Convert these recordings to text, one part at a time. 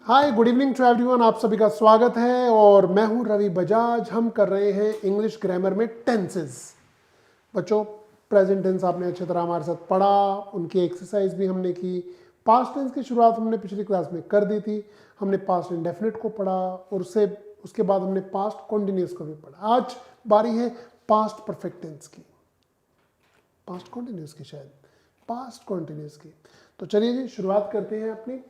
Hi, good evening to everyone. आप सभी का स्वागत है और मैं हूं रवि बजाज। हम कर रहे हैं इंग्लिश ग्रामर में टेंसेस। बच्चों, प्रेजेंट टेंस आपने अच्छी तरह हमारे साथ पढ़ा, उनकी एक्सरसाइज भी हमने की। पास्ट टेंस की शुरुआत हमने पिछली क्लास में कर दी थी। हमने पास्ट इंडेफिनिट को पढ़ा और उसके बाद हमने पास्ट कॉन्टिन्यूस को भी पढ़ा। आज बारी है पास्ट परफेक्ट टेंस की, पास्ट कॉन्टिन्यूस की, शायद पास्ट कॉन्टिन्यूस की। तो चलिए जी, शुरुआत करते हैं अपनी।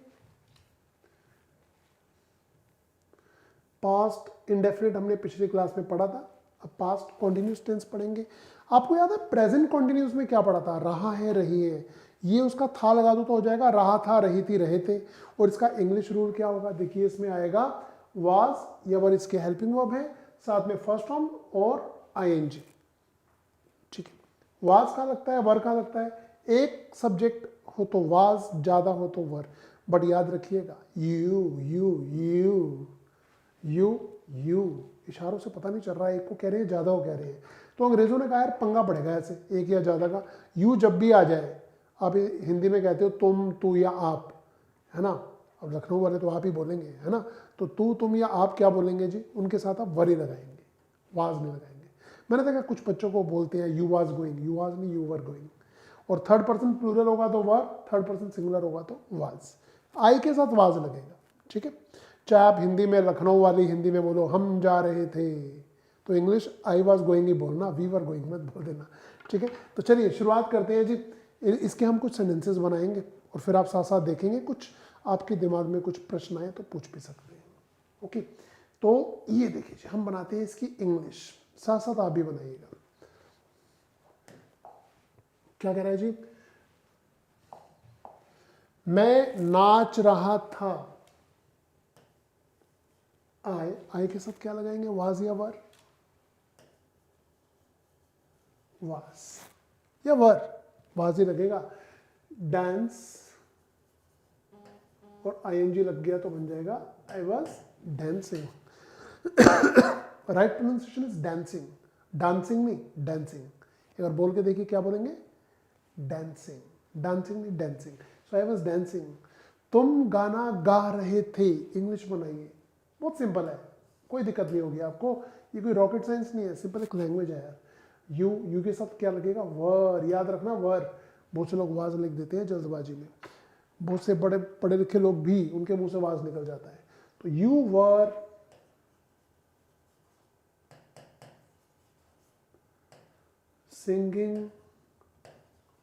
पास्ट इंडेफिनिट हमने पिछली क्लास में पढ़ा था, अब पास्ट कॉन्टिन्यूस टेंस पढ़ेंगे। आपको याद है प्रेजेंट कॉन्टिन्यूस में क्या पढ़ा था? रहा है, रही है। ये उसका था लगा दो तो हो जाएगा रहा था, रही थी, रहे थे। और इसका इंग्लिश रूल क्या होगा? देखिए, इसमें आएगा वाज या वर, इसके हेल्पिंग वर्ब है, साथ में फर्स्ट फॉर्म और आईएनजी। ठीक है, वाज का लगता है, वर का लगता है। एक सब्जेक्ट हो तो वाज, ज्यादा हो तो वर। बट याद रखिएगा, यू इशारों से पता नहीं चल रहा है, एक को कह रहे हैं, ज्यादा को कह रहे हैं। तो अंग्रेजों ने कहा यार पंगा पड़ेगा ऐसे, एक या ज्यादा का। यू जब भी आ जाए, आप हिंदी में कहते हो तुम, तू या आप, है ना। अब लखनऊ वाले तो आप ही बोलेंगे, है ना। तो तू, तुम या आप क्या बोलेंगे जी? उनके साथ आप वर ही लगाएंगे, वाज नहीं लगाएंगे। मैंने देखा कुछ बच्चों को बोलते हैं you was going, you was नहीं, यू वर गोइंग। और थर्ड पर्सन प्लूरल होगा तो वर, थर्ड पर्सन सिंगुलर होगा तो वाज। आई के साथ वाज लगेगा, ठीक है। चाहे आप हिंदी में, लखनऊ वाली हिंदी में बोलो हम जा रहे थे, तो इंग्लिश आई वाज गोइंग ही बोलना, वी वर गोइंग मत बोल देना, ठीक है। तो चलिए शुरुआत करते हैं जी। इसके हम कुछ सेंटेंसेस बनाएंगे और फिर आप साथ साथ देखेंगे, कुछ आपके दिमाग में कुछ प्रश्न आए तो पूछ भी सकते हैं। ओके, तो ये देखिए हम बनाते हैं इसकी इंग्लिश, साथ साथ आप भी बनाइएगा। क्या कह रहा है जी? मैं नाच रहा था। आई के साथ क्या लगाएंगे? वाज या वर? वाज या वर? वाज ही लगेगा। डांस और आईएनजी लग गया तो बन जाएगा I was dancing. Right pronunciation is dancing, dancing नहीं, डांसिंग। एक बार बोल के देखिए, क्या बोलेंगे? डांसिंग, डांसिंग नहीं, dancing. So I was dancing. तुम गाना गा रहे थे, इंग्लिश बनाइए। बहुत सिंपल है, कोई दिक्कत नहीं होगी आपको। ये कोई रॉकेट साइंस नहीं है, सिंपल एक लैंग्वेज है यार। यू के साथ क्या लगेगा? वर। याद रखना वर। बहुत से लोग वाज लिख देते हैं जल्दबाजी में, बहुत से बड़े पढ़े लिखे लोग भी, उनके मुंह से वाज निकल जाता है। तो you were singing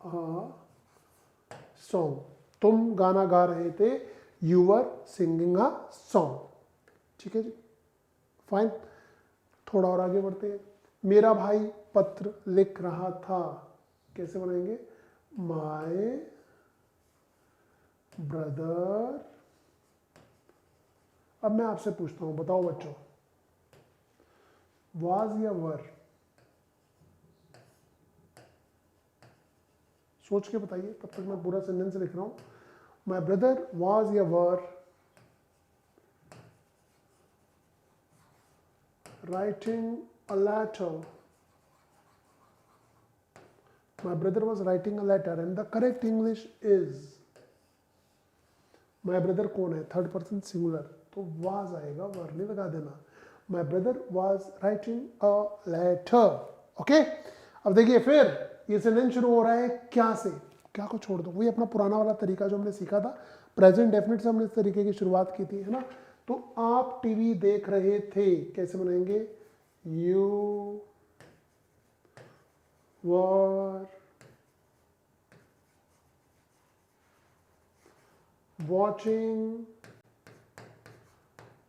a song. तुम गाना गा रहे थे, you were singing a song. ठीक है जी, फाइन। थोड़ा और आगे बढ़ते हैं। मेरा भाई पत्र लिख रहा था, कैसे बनाएंगे? My brother. अब मैं आपसे पूछता हूं, बताओ बच्चों, वाज या वर? सोच के बताइए, तब तक मैं पूरा सेंटेंस लिख रहा हूं। माय ब्रदर वाज या वर writing a letter. My brother was writing a letter and the correct English is, my brother कौन है? थर्ड पर्सन सिंगुलर, तो was आएगा, वर नहीं लगा देना। My brother was writing a letter. Okay, अब देखिए फिर ये सेंटेंस शुरू हो रहा है क्या से? क्या को छोड़ दो, वही अपना पुराना वाला तरीका जो हमने सीखा था, प्रेजेंट डेफिनेट से हमने इस तरीके की शुरुआत की थी, है ना। तो आप टीवी देख रहे थे, कैसे बनाएंगे? You were watching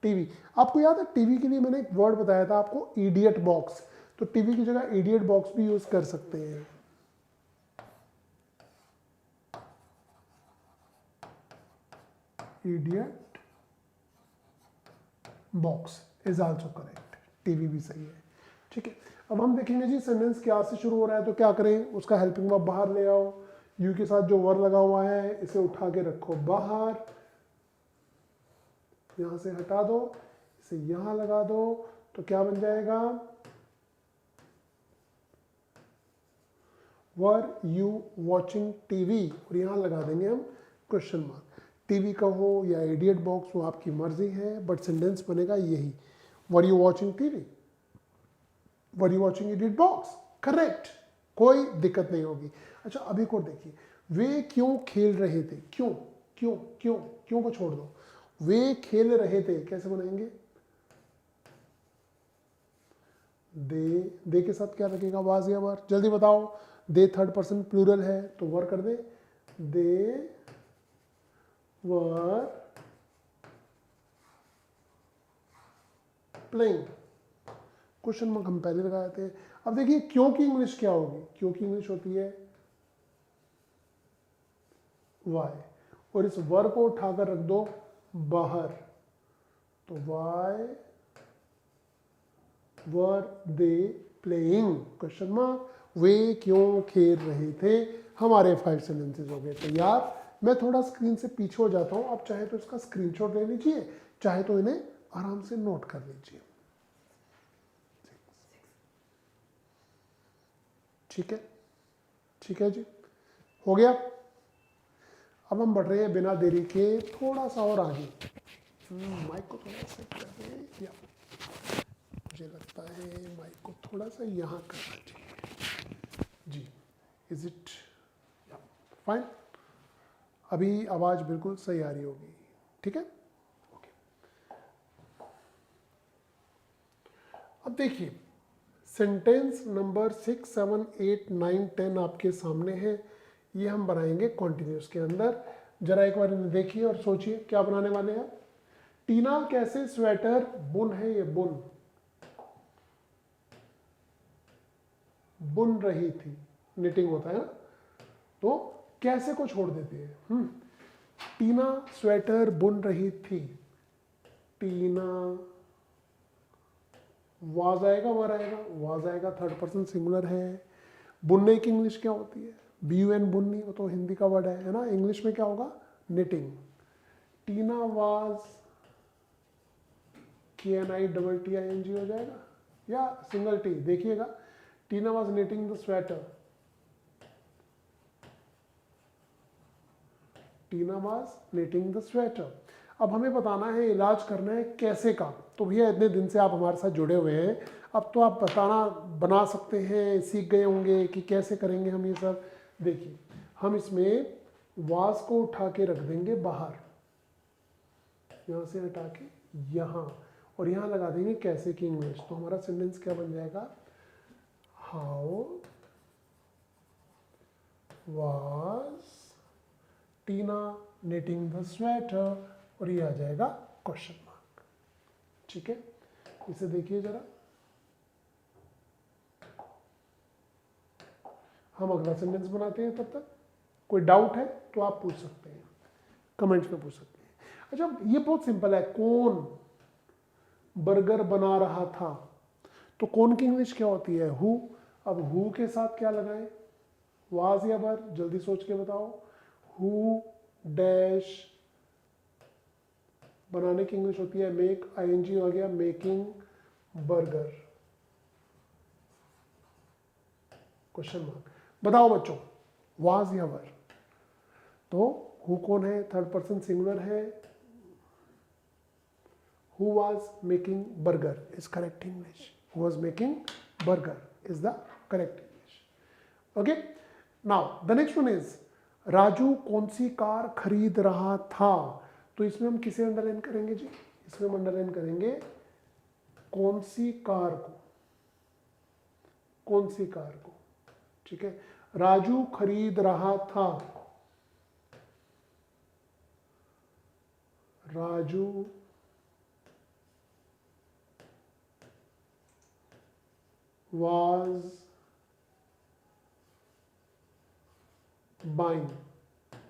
TV. आपको याद है टीवी के लिए मैंने एक वर्ड बताया था आपको, इडियट बॉक्स। तो टीवी की जगह इडियट बॉक्स भी यूज कर सकते हैं। Idiot box is also correct, TV भी सही है, ठीक है। अब हम देखेंगे जी सेंटेंस क्या से शुरू हो रहा है, तो क्या करें? उसका हेल्पिंग वर्ब बाहर ले आओ। यू के साथ जो वर लगा हुआ है इसे उठा के रखो बाहर, यहां से हटा दो, इसे यहां लगा दो, तो क्या बन जाएगा? वर यू वॉचिंग टीवी, और यहां लगा देंगे हम क्वेश्चन मार्क। टीवी कहो या इडियट बॉक्स, वो आपकी मर्जी है, बट सेंटेंस बनेगा यही, were you watching TV, were you watching idiot box, correct, कोई दिक्कत नहीं होगी। अच्छा अब एक और देखिए, वे क्यों खेल रहे थे, क्यों क्यों क्यों, क्यों को छोड़ दो, वे खेल रहे थे कैसे बनाएंगे, दे के साथ क्या लगेगा, वाज या वर, जल्दी बताओ। दे थर्ड पर्सन प्लूरल है तो वर कर दे, दे वर प्लेइंग, क्वेश्चन मार्क हम पहले लगाए थे। अब देखिए क्यों की इंग्लिश क्या होगी, क्यों की इंग्लिश होती है वाई, और इस वर को उठाकर रख दो बाहर, तो why were they playing, question mark, वे क्यों खेल रहे थे, हमारे 5 सेंटेंसेस हो गए। तो यार मैं थोड़ा स्क्रीन से पीछे हो जाता हूं, आप चाहे तो इसका स्क्रीनशॉट ले लीजिए, चाहे तो इन्हें आराम से नोट कर लीजिए, ठीक है, ठीक है जी, हो गया। अब हम बढ़ रहे हैं बिना देरी के थोड़ा सा और आगे, माइक को थोड़ा सा कर दें, या मुझे लगता है माइक को थोड़ा सा यहाँ करना चाहिए जी, इज इट फाइन, अभी आवाज़ बिल्कुल सही आ रही होगी, ठीक है, ओके। अब देखिए सेंटेंस नंबर 6, 7, 8, 9, 10 आपके सामने है, ये हम बनाएंगे कॉन्टिन्यूस के अंदर। जरा एक बार इन्हें देखिए और सोचिए क्या बनाने वाले हैं। टीना कैसे स्वेटर बुन है, ये बुन रही थी, निटिंग होता है ना, तो कैसे को छोड़ देते हैं, टीना स्वेटर बुन रही थी, टीना वाज आएगा, वर आएगा, वाज आएगा, थर्ड पर्सन सिंगुलर है। बुनने की इंग्लिश क्या होती है, BUN बुननी, वो तो हिंदी का वर्ड है ना, इंग्लिश में क्या होगा, निटिंग। टीना वाज KNITTING हो जाएगा या सिंगल टी, देखिएगा, Tina was knitting the sweater, Tina was knitting the sweater. अब हमें बताना है, इलाज करना है कैसे का, तो भैया इतने दिन से आप हमारे साथ जुड़े हुए हैं, अब तो आप बताना बना सकते हैं, सीख गए होंगे कि कैसे करेंगे हम ये सब। देखिए हम इसमें वाज को उठा के रख देंगे बाहर, यहाँ से हटा के यहाँ, और यहाँ लगा देंगे कैसे की इंग्लिश, तो हमारा सेंटेंस क्या बन जाएगा, how was Tina knitting the sweater, और ये आ जाएगा क्वेश्चन मार्क, ठीक है। इसे देखिए जरा, हम अगला सेंटेंस बनाते हैं, तब तक कोई डाउट है तो आप पूछ सकते हैं, कमेंट्स में पूछ सकते हैं। अच्छा ये बहुत सिंपल है, कौन बर्गर बना रहा था, तो कौन की इंग्लिश क्या होती है, हु। अब हु के साथ क्या लगाएं, वाज या वर, जल्दी सोच के बताओ। हु डैश, बनाने की इंग्लिश होती है मेक, ING हो गया, मेकिंग बर्गर, क्वेश्चन मार्क। बताओ बच्चों, वाज या वर, तो हु कौन है, थर्ड पर्सन सिंगुलर है, who was making burger is correct English, who was making burger is the correct English, okay. Now the next one is, Raju कौन सी कार खरीद रहा था, तो इसमें हम किसे अंडरलाइन करेंगे जी, इसमें हम अंडरलाइन करेंगे कौन सी कार को, कौन सी कार को, ठीक है। राजू खरीद रहा था, राजू वाज बाइंग,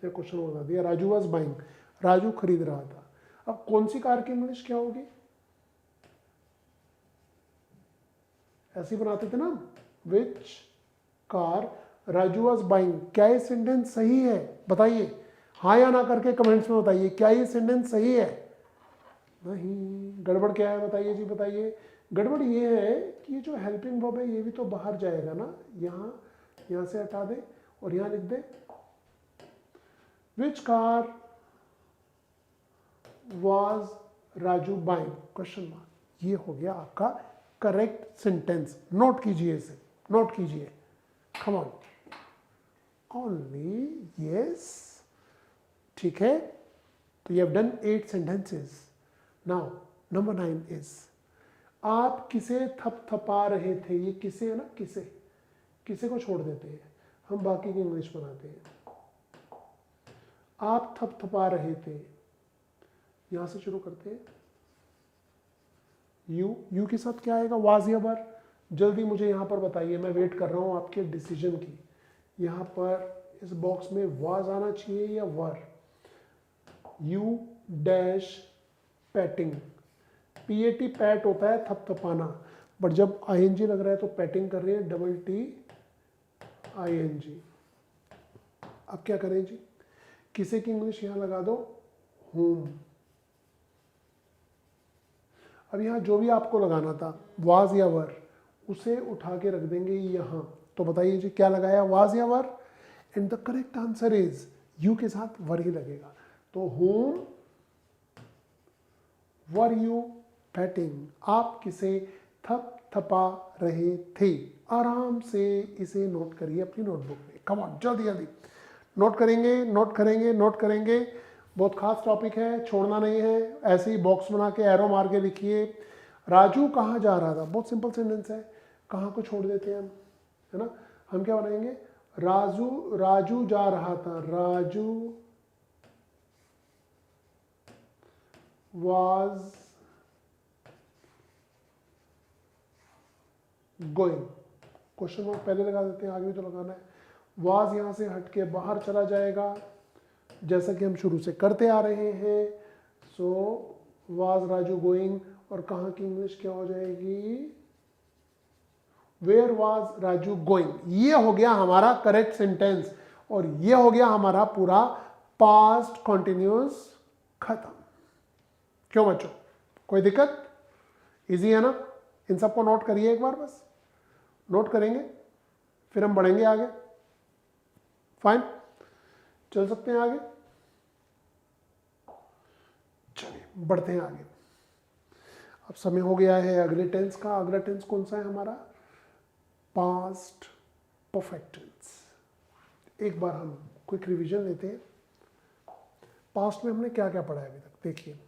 ये क्वेश्चन बता दिया, राजू वाज बाइंग, राजू खरीद रहा था। अब कौन सी कार की इंग्लिश क्या होगी, ऐसे बनाते थे ना, which car Raju was buying, क्या ये सेंटेंस सही है, बताइए, हाँ या ना करके कमेंट्स में बताइए, क्या ये सेंटेंस सही है, नहीं, गड़बड़ क्या है बताइए जी, बताइए। गड़बड़ ये है कि जो हेल्पिंग वर्ब है ये भी तो बाहर जाएगा ना, यहाँ से हटा दे और यहाँ लिख दे which car was Raju buying question mark. ये हो गया आपका करेक्ट सेंटेंस। नोट कीजिए इसे, नोट कीजिए। Come on, only yes. ठीक है, तो you have done 8 sentences. Now number 9 is आप किसे थपथपा रहे थे। ये किसे है ना, किसे, किसे को छोड़ देते हैं, हम बाकी की इंग्लिश बनाते हैं। आप थपथपा रहे थे, यहां से शुरू करते हैं। यू, यू के साथ क्या आएगा, वाज या वर। जल्दी मुझे यहां पर बताइए, मैं वेट कर रहा हूं आपके डिसीजन की। यहां पर इस बॉक्स में वाज आना चाहिए या were. You dash patting, P A T pat होता है थपथपाना, बट जब आईएनजी लग रहा है तो पैटिंग कर रहे हैं, डबल टी आईएनजी। अब क्या करें जी, किसे की इंग्लिश यहां लगा दो, होम। अब यहां जो भी आपको लगाना था वाज या वर, उसे उठा के रख देंगे यहां। तो बताइए जी क्या लगाया, वाज या were. And the correct answer is you के साथ वर ही लगेगा। तो होम वर यू पैटिंग, आप किसे थपथपा रहे थे। आराम से इसे नोट करिए अपनी नोटबुक में। कम ऑन, जल्दी जल्दी नोट करेंगे, नोट करेंगे, नोट करेंगे। बहुत खास टॉपिक है, छोड़ना नहीं है। ऐसे ही बॉक्स बना के एरो मार के लिखिए। राजू कहाँ जा रहा था, बहुत सिंपल सेंटेंस है, कहाँ को छोड़ देते हैं हम, है ना। हम क्या बनाएंगे, राजू, राजू जा रहा था, Raju was going. Question mark पहले लगा देते हैं, आगे भी तो लगाना है। वाज यहां से हटके बाहर चला जाएगा, जैसा कि हम शुरू से करते आ रहे हैं। सो वाज राजू गोइंग, और कहाँ की इंग्लिश क्या हो जाएगी, वेयर वाज राजू गोइंग। ये हो गया हमारा करेक्ट सेंटेंस, और ये हो गया हमारा पूरा पास्ट कॉन्टिन्यूअस खत्म। क्यों बच्चों, कोई दिक्कत, इजी है ना। इन सबको नोट करिए एक बार, बस नोट करेंगे फिर हम बढ़ेंगे आगे। फाइन, चल सकते हैं आगे, चलिए बढ़ते हैं आगे। अब समय हो गया है अगले टेंस का। अगला टेंस कौन सा है हमारा, पास्ट परफेक्ट टेंस। एक बार हम क्विक रिवीजन लेते हैं। पास्ट में हमने क्या क्या पढ़ा है अभी तक, देखिए।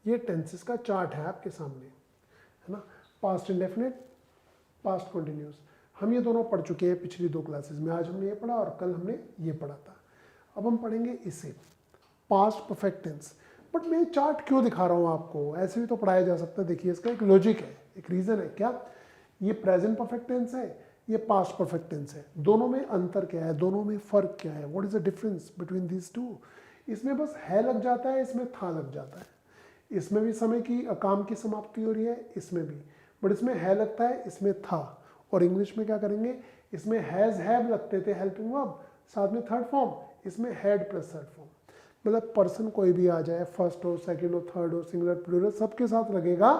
ये टेंसेस का चार्ट है आपके सामने, है ना। पास्ट इंडेफिनिट, पास्ट कंटिन्यूस, हम ये दोनों पढ़ चुके हैं पिछली 2 क्लासेस में। आज हमने ये पढ़ा और कल हमने ये पढ़ा था। अब हम पढ़ेंगे इसे, पास्ट परफेक्ट टेंस। बट मैं चार्ट क्यों दिखा रहा हूँ आपको, ऐसे भी तो पढ़ाया जा सकता है। देखिए इसका एक लॉजिक है, एक रीज़न है। क्या, ये प्रेजेंट परफेक्ट टेंस है, ये पास्ट परफेक्ट टेंस है। दोनों में अंतर क्या है, दोनों में फ़र्क क्या है, what is the difference between these two. इसमें बस है लग जाता है, इसमें था लग जाता है। इसमें भी समय की, काम की समाप्ति हो रही है, इसमें भी, बट इसमें है लगता है, इसमें था। और इंग्लिश में क्या करेंगे, इसमें हैज़ हैव लगते थे हेल्पिंग वर्ब, साथ में थर्ड फॉर्म, इसमें हैड प्लस थर्ड फॉर्म। मतलब पर्सन कोई भी आ जाए, फर्स्ट हो, सेकंड हो, थर्ड हो, सिंगुलर प्लूरल, सबके साथ लगेगा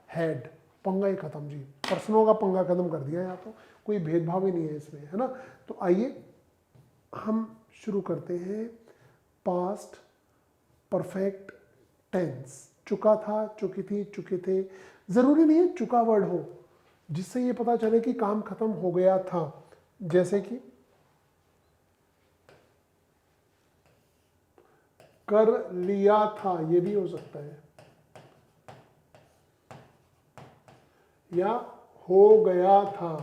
हैड। पंगा ही खत्म जी, पर्सनों का पंगा खत्म कर दिया। यहाँ तो कोई भेदभाव ही नहीं है इसमें, है ना। तो आइए हम शुरू करते हैं। पास्ट परफेक्ट टेंस, चुका था, चुकी थी, चुके थे। जरूरी नहीं है चुका वर्ड हो, जिससे ये पता चले कि काम खत्म हो गया था। जैसे कि कर लिया था, ये भी हो सकता है, या हो गया था,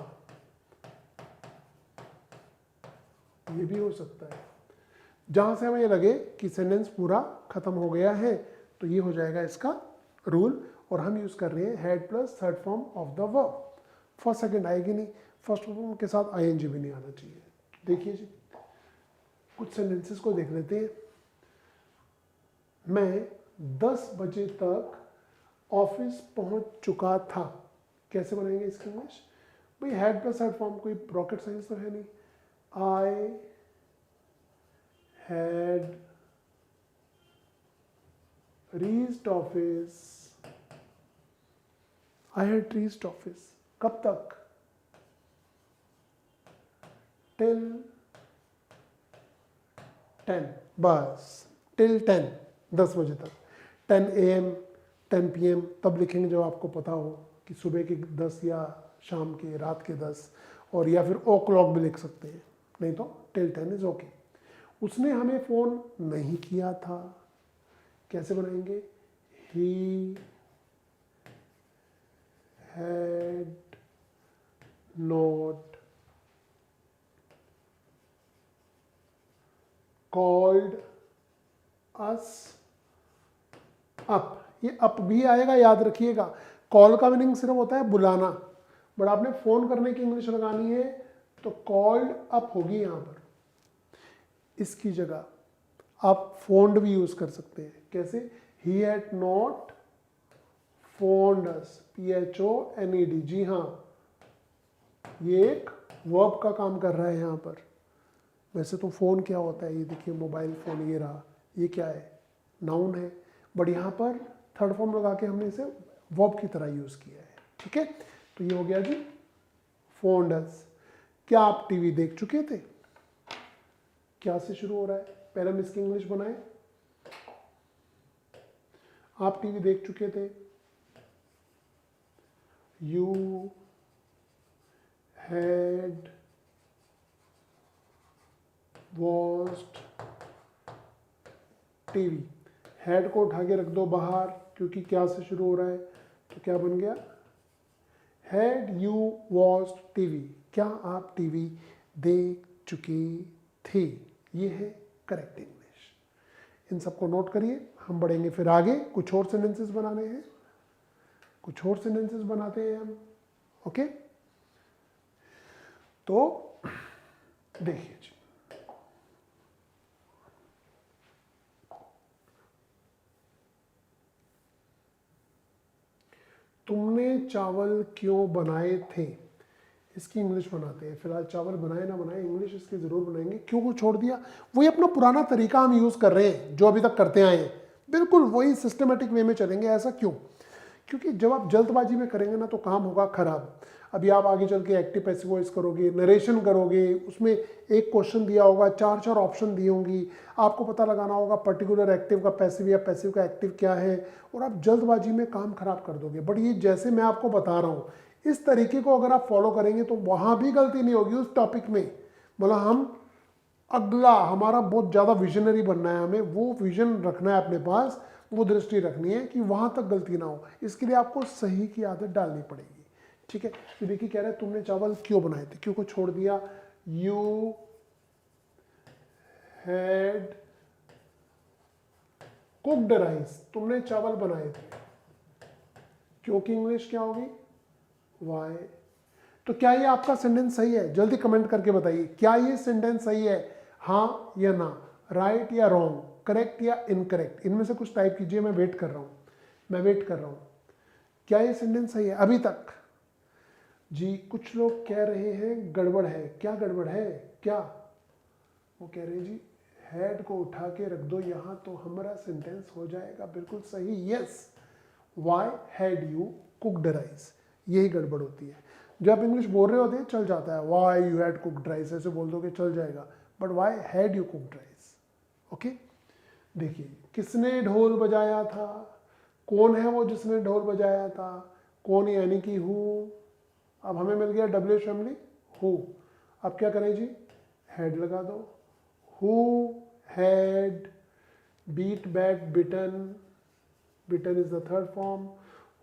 ये भी हो सकता है। जहां से हमें ये लगे कि सेंटेंस पूरा खत्म हो गया है, तो ये हो जाएगा इसका रूल। और हम यूज कर रहे हैं had plus third form of the verb. First second आएगी नहीं, फर्स्ट फॉर्म के साथ आईएनजी भी नहीं आना चाहिए। देखिए जी, कुछ सेंटेंसेस को देख लेते हैं। मैं 10 बजे तक ऑफिस पहुंच चुका था। कैसे बनाएंगे इसकी इंग्लिश, भाई हैड प्लस थर्ड फॉर्म, कोई रॉकेट साइंस तो है नहीं। I had reached office, I had reached office. कब तक, टिल 10, बस टिल 10, 10 बजे तक, 10 AM 10 PM तब लिखेंगे जब आपको पता हो कि सुबह के 10 या शाम के रात के 10, और या फिर ओ क्लॉक भी लिख सकते हैं, नहीं तो टिल 10 इज ओके। उसने हमें फ़ोन नहीं किया था, कैसे बनाएंगे? He had not called us up. ये अप भी आएगा, याद रखिएगा। कॉल का मीनिंग सिर्फ होता है बुलाना, बट आपने फोन करने की इंग्लिश लगानी है तो कॉल्ड अप होगी यहां पर। इसकी जगह आप फोन्ड भी यूज कर सकते हैं। कैसे? He had not found us, PHONED। जी हाँ, ये एक वर्ब का काम कर रहा है यहां पर। वैसे तो फोन क्या होता है, ये देखिए मोबाइल फोन ये रहा, ये क्या है? नाउन है, बट यहाँ पर थर्ड फॉर्म लगा के हमने इसे वर्ब की तरह यूज किया है। ठीक है, तो ये हो गया जी फोन्ड अस। क्या आप टीवी देख चुके थे? क्या से शुरू हो रहा है? पहले हम इसकी इंग्लिश बनाए। आप टीवी देख चुके थे। You had watched TV. Had को उठा के रख दो बाहर, क्योंकि क्या से शुरू हो रहा है, तो क्या बन गया? Had you watched TV. क्या आप टीवी देख चुके थे? ये है करेक्ट इंग्लिश। इन सबको नोट करिए, हम बढ़ेंगे फिर आगे। कुछ और सेंटेंसेस बनाने हैं, कुछ और सेंटेंसेस बनाते हैं हम। ओके, तो देखिए जी, तुमने चावल क्यों बनाए थे? इसकी इंग्लिश बनाते हैं। फिलहाल चावल बनाए ना बनाए, इंग्लिश इसकी जरूर बनाएंगे। क्यों को छोड़ दिया? वही अपना पुराना तरीका हम यूज कर रहे हैं जो अभी तक करते आए हैं, बिल्कुल वही सिस्टमेटिक वे में चलेंगे। ऐसा क्यों? क्योंकि जब आप जल्दबाजी में करेंगे ना तो काम होगा खराब। अभी आप आगे चल के एक्टिव पैसिव वॉइस करोगे, नरेशन करोगे, उसमें एक क्वेश्चन दिया होगा, 4 ऑप्शन दी होंगी, आपको पता लगाना होगा पर्टिकुलर एक्टिव का पैसिव या पैसिव का एक्टिव क्या है, और आप जल्दबाजी में काम खराब कर दोगे। बट ये जैसे मैं आपको बता रहा हूँ, इस तरीके को अगर आप फॉलो करेंगे तो वहाँ भी गलती नहीं होगी उस टॉपिक में। मतलब हम अगला, हमारा बहुत ज़्यादा विजनरी बनना है, हमें वो विजन रखना है अपने पास, वो दृष्टि रखनी है कि वहाँ तक गलती ना हो। इसके लिए आपको सही की आदत डालनी पड़ेगी। ठीक है, तो देखिए कह रहे हैं तुमने चावल क्यों बनाए थे, क्यों को छोड़ दिया। You had cooked rice. तुमने चावल बनाए थे, क्योंकि इंग्लिश क्या होगी? वाई। तो क्या ये आपका सेंटेंस सही है? जल्दी कमेंट करके बताइए, क्या ये सेंटेंस सही है? हाँ या ना, राइट या रॉन्ग, करेक्ट या इनकरेक्ट? इनमें से कुछ टाइप कीजिए। मैं वेट कर रहा हूँ, मैं वेट कर रहा हूँ। क्या ये सेंटेंस सही है अभी तक? जी कुछ लोग कह रहे हैं गड़बड़ है। क्या गड़बड़ है? क्या वो कह रहे हैं? जी हेड को उठा के रख दो यहाँ तो हमारा सेंटेंस हो जाएगा बिल्कुल सही। Yes, why had you cooked rice, यही गड़बड़ होती है। जब आप इंग्लिश बोल रहे होते हैं चल जाता है, why you had cooked rice ऐसे बोल दोगे चल जाएगा, but why had you cooked rice. Okay, देखिए किसने ढोल बजाया था? कौन है वो जिसने ढोल बजाया था? कौन यानी कि हु। अब हमें मिल गया डब्ल्यू फैमिली, हु। अब क्या करें जी? हैड लगा दो। Who had beat beat beaten, beaten is the third form.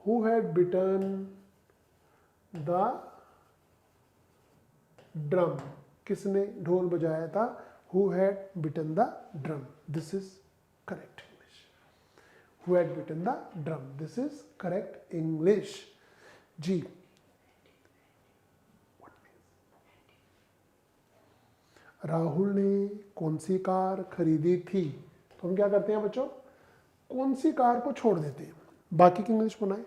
Who had beaten the drum, किसने ढोल बजाया था? Who had beaten the drum, this is correct English. Who had beaten the drum, this is correct English. जी राहुल ने कौन सी car खरीदी थी? तो हम क्या करते हैं बच्चों? कौन सी कार को छोड़ देते हैं, बाकी की इंग्लिश बनाए।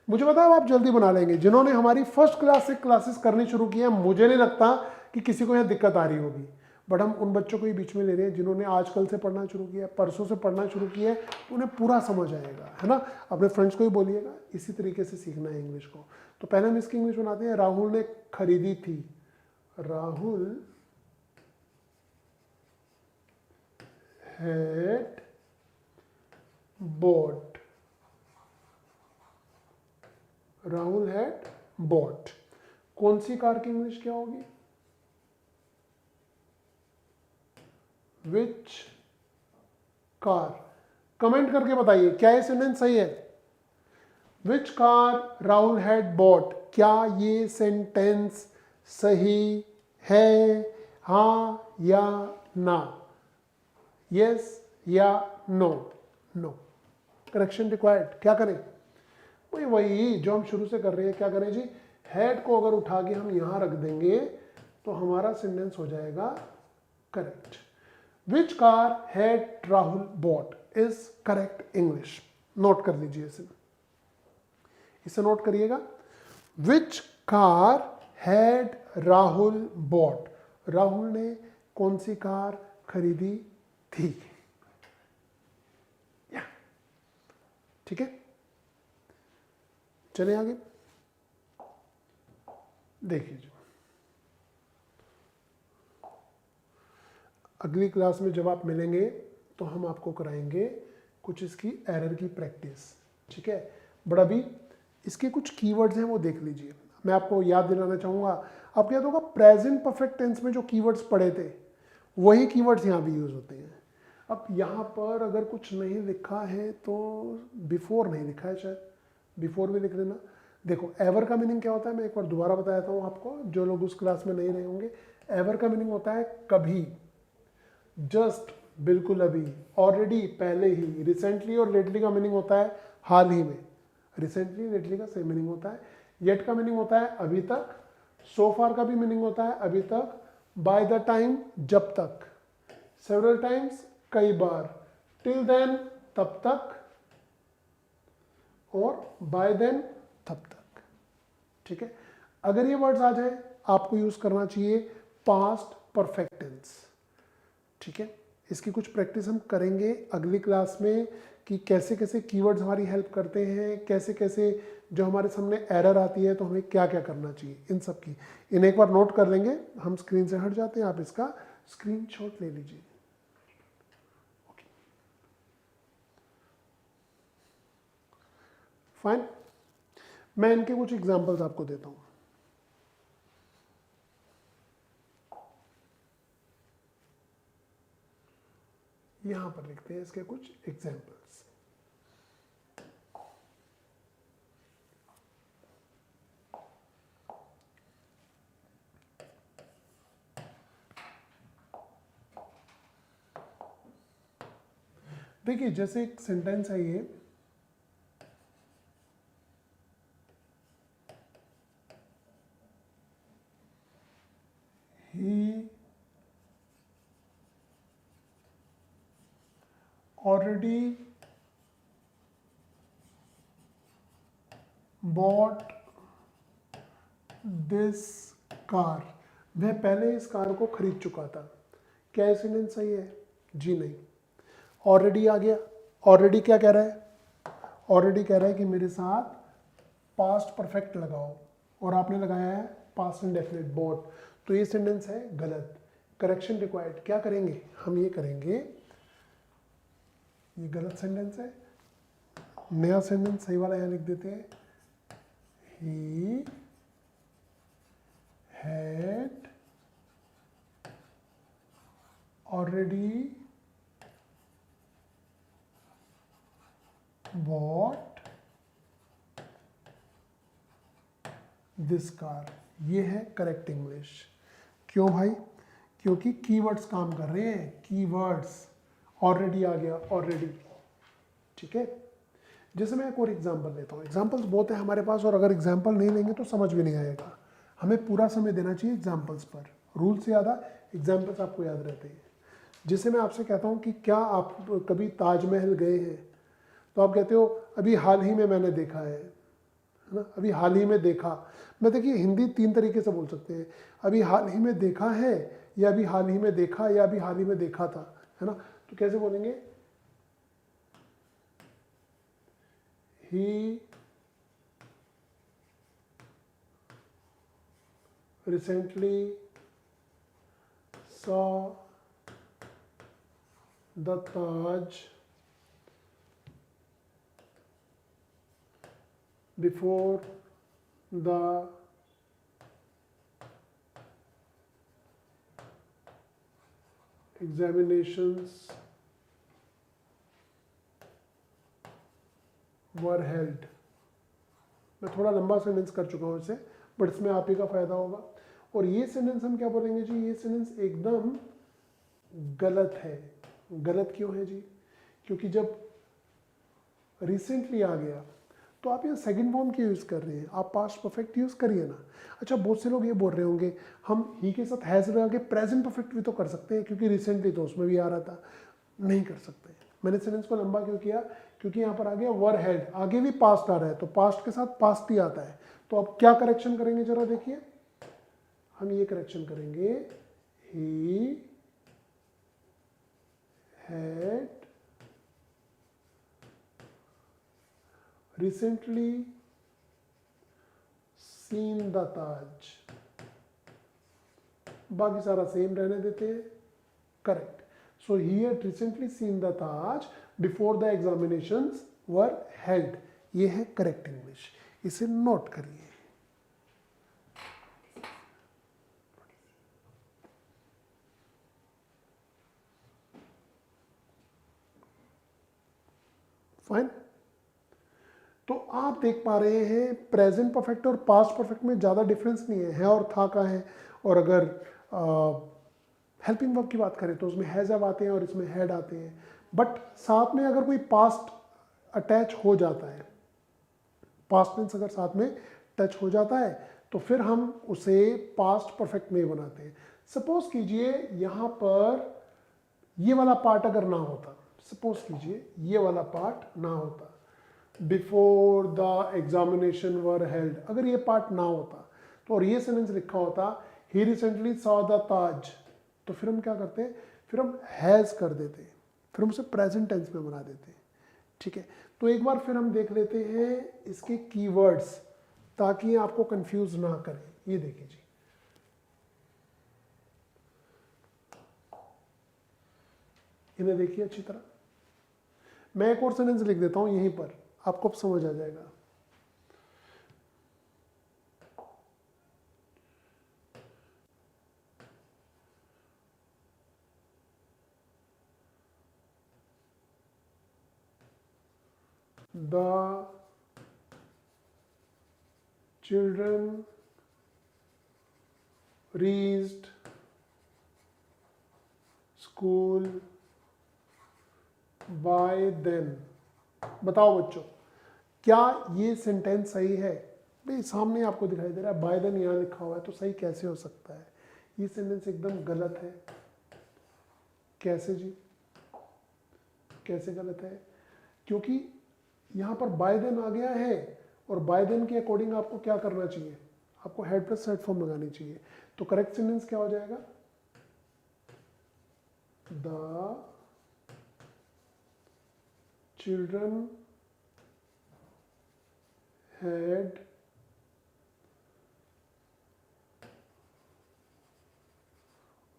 मुझे पता है आप जल्दी बना लेंगे। जिन्होंने हमारी फर्स्ट क्लास से क्लासेस करनी शुरू की है, मुझे नहीं लगता कि किसी को यहाँ दिक्कत आ रही होगी, बट हम उन बच्चों को ही बीच में ले रहे हैं जिन्होंने आजकल से पढ़ना शुरू किया, परसों से पढ़ना शुरू किया है, तो उन्हें पूरा समझ आएगा, है ना। अपने फ्रेंड्स को ही बोलिएगा, इसी तरीके से सीखना है इंग्लिश को। तो पहले हम इसकी इंग्लिश बनाते हैं। राहुल ने खरीदी थी, Rahul had bought, Rahul had bought। कौन सी कार की इंग्लिश क्या होगी? Which car. कमेंट करके बताइए क्या ये सेंटेंस सही है? Which car Rahul had bought, क्या ये सेंटेंस सही है? हाँ या ना? यस या नो? नो। Correction required. क्या करें? वही जो हम शुरू से कर रहे हैं। क्या करें जी? हेड को अगर उठा के हम यहां रख देंगे तो हमारा सेंटेंस हो जाएगा correct. Which car had Rahul bought is correct English. Note कर लीजिए इसे नोट करिएगा। Which car had Rahul bought, Rahul ने कौन सी कार खरीदी थी? ठीक है, चले आगे देखिए। अगली क्लास में जब आप मिलेंगे तो हम आपको कराएंगे कुछ इसकी एरर की प्रैक्टिस। ठीक है, बट अभी इसके कुछ कीवर्ड्स हैं वो देख लीजिए। मैं आपको याद दिलाना चाहूँगा, आपको याद होगा प्रेजेंट परफेक्ट टेंस में जो कीवर्ड्स पढ़े थे वही कीवर्ड्स यहाँ भी यूज होते हैं। अब यहाँ पर अगर कुछ नहीं लिखा है तो बिफोर नहीं लिखा है, शायद बिफोर भी लिख देना। देखो एवर का मीनिंग क्या होता है, मैं एक बार दोबारा बताता हूँ आपको, जो लोग उस क्लास में नहीं रहे होंगे। एवर का मीनिंग होता है कभी, जस्ट बिल्कुल अभी, ऑलरेडी पहले ही, रिसेंटली। और लेटली का मीनिंग होता है हाल ही में। रिसेंटली लेटली का सेम मीनिंग होता है। येट का मीनिंग होता है अभी तक। सो फार का भी मीनिंग होता है अभी तक। बाय द टाइम जब तक। सेवरल टाइम्स कई बार। टिल देन तब तक। और बाय देन तब तक। ठीक है, अगर ये वर्ड्स आ जाए आपको यूज करना चाहिए पास्ट परफेक्ट टेंस। ठीक है, इसकी कुछ प्रैक्टिस हम करेंगे अगली क्लास में कि कैसे कैसे कीवर्ड्स हमारी हेल्प करते हैं, कैसे कैसे जो हमारे सामने एरर आती है तो हमें क्या क्या करना चाहिए, इन सब की इन्हें एक बार नोट कर लेंगे। हम स्क्रीन से हट जाते हैं, आप इसका स्क्रीनशॉट ले लीजिए। ओके फाइन, मैं इनके कुछ एग्जांपल्स आपको देता हूँ। यहां पर लिखते हैं इसके कुछ एग्जांपल्स। देखिए जैसे एक सेंटेंस है ये, he already bought this car, वह पहले इस कार को खरीद चुका था। क्या ये सेंटेंस सही है? जी नहीं। ऑलरेडी आ गया। ऑलरेडी क्या कह रहा है? ऑलरेडी कह रहा है कि मेरे साथ पास्ट परफेक्ट लगाओ, और आपने लगाया है पास्ट इंडेफिनिट बॉट, तो ये सेंटेंस है गलत। Correction required. क्या करेंगे हम? ये करेंगे, ये गलत सेंटेंस है, नया सेंटेंस सही वाला यहाँ लिख देते हैं। He had already bought this car। ये है करेक्ट इंग्लिश। क्यों भाई? क्योंकि कीवर्ड्स काम कर रहे हैं। कीवर्ड्स ऑलरेडी आ गया, ऑलरेडी। ठीक है, जैसे मैं एक और एग्जांपल लेता हूँ। एग्जांपल्स बहुत है हमारे पास, और अगर एग्जांपल नहीं लेंगे तो समझ भी नहीं आएगा। हमें पूरा समय देना चाहिए एग्जांपल्स पर। रूल से ज़्यादा एग्जांपल्स आपको याद रहते हैं। जिससे मैं आपसे कहता हूँ कि क्या आप कभी ताजमहल गए हैं, तो आप कहते हो अभी हाल ही में मैंने देखा है ना, अभी हाल ही में देखा। मैं देखिए हिंदी 3 तरीके से बोल सकते हैं, अभी हाल ही में देखा है, या अभी हाल ही में देखा, या अभी हाल ही में देखा था, है ना। तो कैसे बोलेंगे? He recently saw the Taj before the examinations were held। मैं थोड़ा लंबा सेंटेंस कर चुका हूँ इसे, बट इसमें आप ही का फायदा होगा। और ये सेंटेंस हम क्या बोलेंगे जी, ये सेंटेंस एकदम गलत है। गलत क्यों है जी? क्योंकि जब रिसेंटली आ गया तो आप यहाँ सेकंड फॉर्म क्यों यूज़ कर रहे हैं? आप पास्ट परफेक्ट यूज़ करिए ना। अच्छा, बहुत से लोग ये बोल रहे होंगे हम ही के साथ हैज़ लगा के प्रेजेंट परफेक्ट भी तो कर सकते हैं, क्योंकि रिसेंटली तो उसमें भी आ रहा था। नहीं कर सकते। मैंने सेंटेंस को लंबा क्यों किया? क्योंकि यहाँ पर आ गया वर हेल्ड, आगे भी पास्ट आ रहा है, तो पास्ट के साथ पास्ट ही आता है। तो अब क्या करेक्शन करेंगे जरा देखिए, हम ये करेक्शन करेंगे, he had recently seen the Taj। बाकी सारा सेम रहने देते हैं, correct. So he had recently seen the Taj before the examinations were held। ये है करेक्ट इंग्लिश, इसे नोट करिए। फाइन। तो आप देख पा रहे हैं प्रेजेंट परफेक्ट और पास्ट परफेक्ट में ज़्यादा डिफरेंस नहीं है और था का है। और अगर हेल्पिंग वर्ब की बात करें तो उसमें हैज़ हैव आते हैं और इसमें हैड आते हैं। बट साथ में अगर कोई पास्ट अटैच हो जाता है, पास्ट टेंस अगर साथ में टच हो जाता है, तो फिर हम उसे पास्ट परफेक्ट में बनाते हैं। सपोज कीजिए यहाँ पर ये वाला पार्ट अगर ना होता, सपोज कीजिए ये वाला पार्ट ना होता, before the examination were held, अगर ये पार्ट ना होता तो और ये सेंटेंस लिखा होता ही रिसेंटली सॉ द ताज, तो फिर हम क्या करते हैं, फिर हम हैज कर देते हैं, फिर हम उसे प्रेजेंट टेंस में बना देते हैं। ठीक है, तो एक बार फिर हम देख लेते हैं इसके कीवर्ड्स, ताकि आपको कंफ्यूज ना करें। ये देखिए जी, इन्हें देखिए अच्छी तरह। मैं एक और सेंटेंस लिख देता हूं यहीं पर, आपको अब समझ आ जाएगा। The children reached school by then। बताओ बच्चों, क्या ये सेंटेंस सही है? भाई सामने आपको दिखाई दे रहा है बाय देन यहाँ लिखा हुआ है, तो सही कैसे हो सकता है? ये सेंटेंस एकदम गलत है। कैसे जी, कैसे गलत है? क्योंकि यहाँ पर बाय देन आ गया है, और बाय देन के अकॉर्डिंग आपको क्या करना चाहिए? आपको हेड प्लस हेड फॉर्म लगानी चाहिए। तो करेक्ट सेंटेंस क्या हो जाएगा? The children had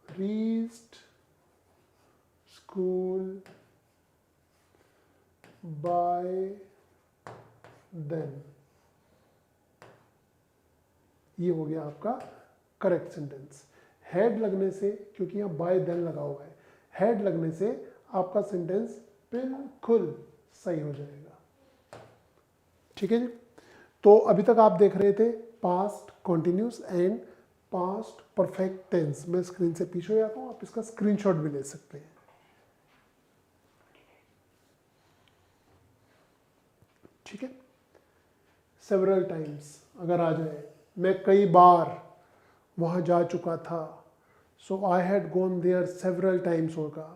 reached school by then। ये हो गया आपका करेक्ट सेंटेंस। हेड लगने से, क्योंकि यहाँ बाय देन लगा हुआ है, हेड लगने से आपका सेंटेंस बिल्कुल सही हो जाएगा। ठीक है जी। तो अभी तक आप देख रहे थे past continuous and past perfect tense. मैं स्क्रीन से पीछे हो जाता हूँ, आप इसका स्क्रीनशॉट भी ले सकते हैं। ठीक है, सेवरल टाइम्स अगर आ जाए, मैं कई बार वहाँ जा चुका था, so I had gone there several times होगा।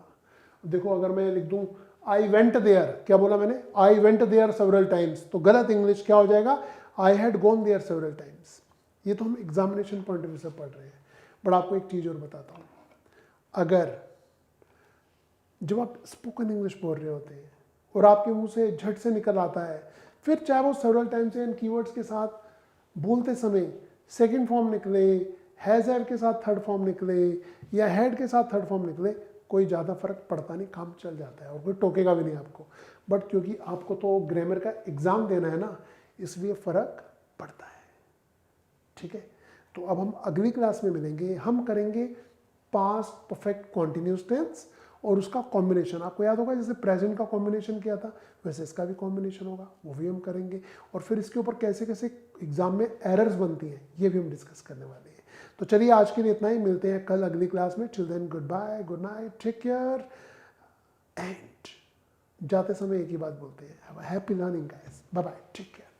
देखो अगर मैं लिख दूँ आई वेंट देयर, क्या बोला मैंने? I went there several times, तो गलत इंग्लिश क्या हो जाएगा? I had gone there several times. ये तो हम एग्जामिनेशन पॉइंट ऑफ व्यू से पढ़ रहे हैं। बट आपको एक चीज़ और बताता हूँ, अगर जब आप स्पोकन इंग्लिश बोल रहे होते हैं और आपके मुंह से झट से निकल आता है, फिर चाहे वो सेवरल टाइम्स इन कीवर्ड्स के साथ बोलते समय सेकंड फॉर्म निकले, हैज़ हैव के साथ थर्ड फॉर्म निकले, या हैड के साथ थर्ड फॉर्म निकले, कोई ज़्यादा फर्क पड़ता नहीं, काम चल जाता है और कोई टोकेगा भी नहीं आपको। बट क्योंकि आपको तो ग्रामर का एग्ज़ाम देना है ना, इसलिए फ़र्क पड़ता है। ठीक है, तो अब हम अगली क्लास में मिलेंगे, हम करेंगे पास्ट परफेक्ट कॉन्टिन्यूस टेंस और उसका कॉम्बिनेशन। आपको याद होगा जैसे प्रेजेंट का कॉम्बिनेशन किया था, वैसे इसका भी कॉम्बिनेशन होगा, वो भी हम करेंगे। और फिर इसके ऊपर कैसे कैसे एग्जाम में एरर्स बनती हैं, ये भी हम डिस्कस करने वाले हैं। तो चलिए आज के लिए इतना ही, मिलते हैं कल अगली क्लास में। Till then good bye, good night, take care and जाते समय एक ही बात बोलते हैं, have a happy learning guys, bye bye, take care.